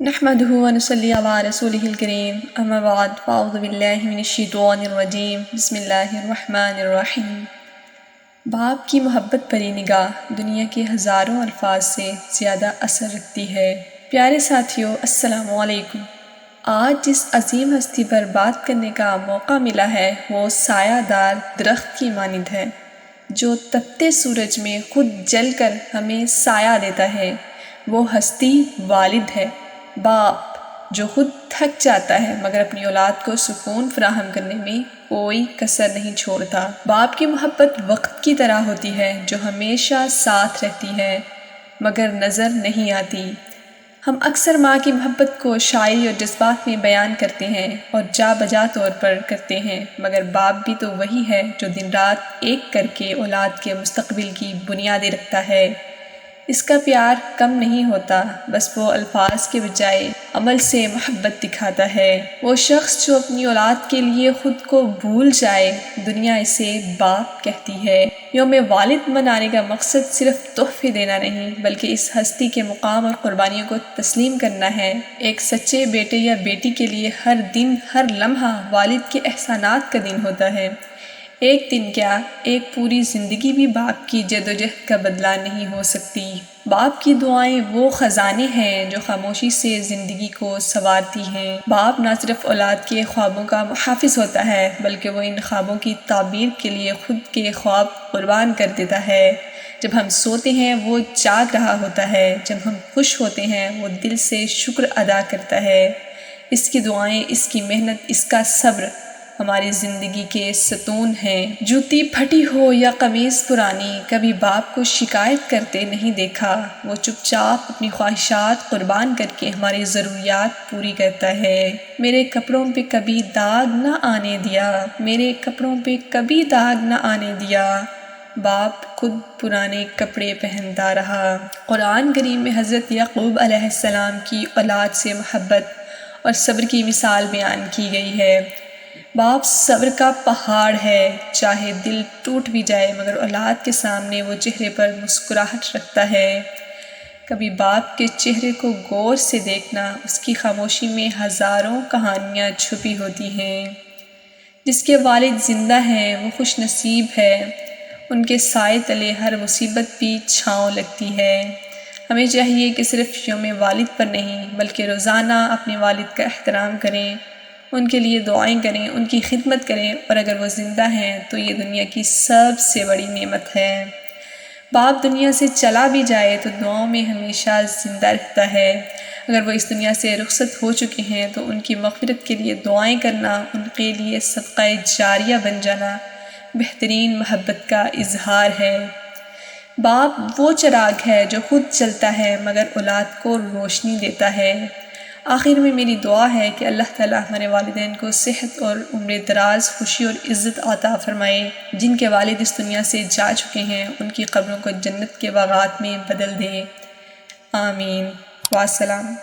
نحمده ونصلي على رسوله الكريم اما بعد فاعوذ باللہ من الشیطان الرجیم بسم اللہ الرحمن الرحیم۔ باپ کی محبت بھری نگاہ دنیا کے ہزاروں الفاظ سے زیادہ اثر رکھتی ہے۔ پیارے ساتھیو، السلام علیکم۔ آج جس عظیم ہستی پر بات کرنے کا موقع ملا ہے وہ سایہ دار درخت کی مانند ہے جو تپتے سورج میں خود جل کر ہمیں سایہ دیتا ہے۔ وہ ہستی والد ہے، باپ جو خود تھک جاتا ہے مگر اپنی اولاد کو سکون فراہم کرنے میں کوئی کسر نہیں چھوڑتا۔ باپ کی محبت وقت کی طرح ہوتی ہے جو ہمیشہ ساتھ رہتی ہے مگر نظر نہیں آتی۔ ہم اکثر ماں کی محبت کو شاعری اور جذبات میں بیان کرتے ہیں اور جا بجا طور پر کرتے ہیں، مگر باپ بھی تو وہی ہے جو دن رات ایک کر کے اولاد کے مستقبل کی بنیادیں رکھتا ہے۔ اس کا پیار کم نہیں ہوتا، بس وہ الفاظ کے بجائے عمل سے محبت دکھاتا ہے۔ وہ شخص جو اپنی اولاد کے لیے خود کو بھول جائے، دنیا اسے باپ کہتی ہے۔ یوم والد منانے کا مقصد صرف تحفے دینا نہیں بلکہ اس ہستی کے مقام اور قربانیوں کو تسلیم کرنا ہے۔ ایک سچے بیٹے یا بیٹی کے لیے ہر دن، ہر لمحہ والد کے احسانات کا دن ہوتا ہے۔ ایک دن کیا، ایک پوری زندگی بھی باپ کی جدوجہد کا بدلہ نہیں ہو سکتی۔ باپ کی دعائیں وہ خزانے ہیں جو خاموشی سے زندگی کو سنوارتی ہیں۔ باپ نہ صرف اولاد کے خوابوں کا محافظ ہوتا ہے بلکہ وہ ان خوابوں کی تعبیر کے لیے خود کے خواب قربان کر دیتا ہے۔ جب ہم سوتے ہیں وہ جاگ رہا ہوتا ہے، جب ہم خوش ہوتے ہیں وہ دل سے شکر ادا کرتا ہے۔ اس کی دعائیں، اس کی محنت، اس کا صبر ہماری زندگی کے ستون ہیں۔ جوتی پھٹی ہو یا قمیض پرانی، کبھی باپ کو شکایت کرتے نہیں دیکھا۔ وہ چپ چاپ اپنی خواہشات قربان کر کے ہماری ضروریات پوری کرتا ہے۔ میرے کپڑوں پہ کبھی داغ نہ آنے دیا، میرے کپڑوں پہ کبھی داغ نہ آنے دیا۔ باپ خود پرانے کپڑے پہنتا رہا۔ قرآن کریم میں حضرت یعقوب علیہ السلام کی اولاد سے محبت اور صبر کی مثال بیان کی گئی ہے۔ باپ صبر کا پہاڑ ہے، چاہے دل ٹوٹ بھی جائے مگر اولاد کے سامنے وہ چہرے پر مسکراہٹ رکھتا ہے۔ کبھی باپ کے چہرے کو غور سے دیکھنا، اس کی خاموشی میں ہزاروں کہانیاں چھپی ہوتی ہیں۔ جس کے والد زندہ ہیں وہ خوش نصیب ہے، ان کے سائے تلے ہر مصیبت بھی چھاؤں لگتی ہے۔ ہمیں چاہیے کہ صرف یوم والد پر نہیں بلکہ روزانہ اپنے والد کا احترام کریں، ان کے لیے دعائیں کریں، ان کی خدمت کریں، اور اگر وہ زندہ ہیں تو یہ دنیا کی سب سے بڑی نعمت ہے۔ باپ دنیا سے چلا بھی جائے تو دعاؤں میں ہمیشہ زندہ رہتا ہے۔ اگر وہ اس دنیا سے رخصت ہو چکے ہیں تو ان کی مغفرت کے لیے دعائیں کرنا، ان کے لیے صدقہ جاریہ بن جانا بہترین محبت کا اظہار ہے۔ باپ وہ چراغ ہے جو خود جلتا ہے مگر اولاد کو روشنی دیتا ہے۔ آخر میں میری دعا ہے کہ اللہ تعالیٰ ہمارے والدین کو صحت اور عمر دراز، خوشی اور عزت عطا فرمائے۔ جن کے والد اس دنیا سے جا چکے ہیں ان کی قبروں کو جنت کے باغات میں بدل دے۔ آمین۔ والسلام۔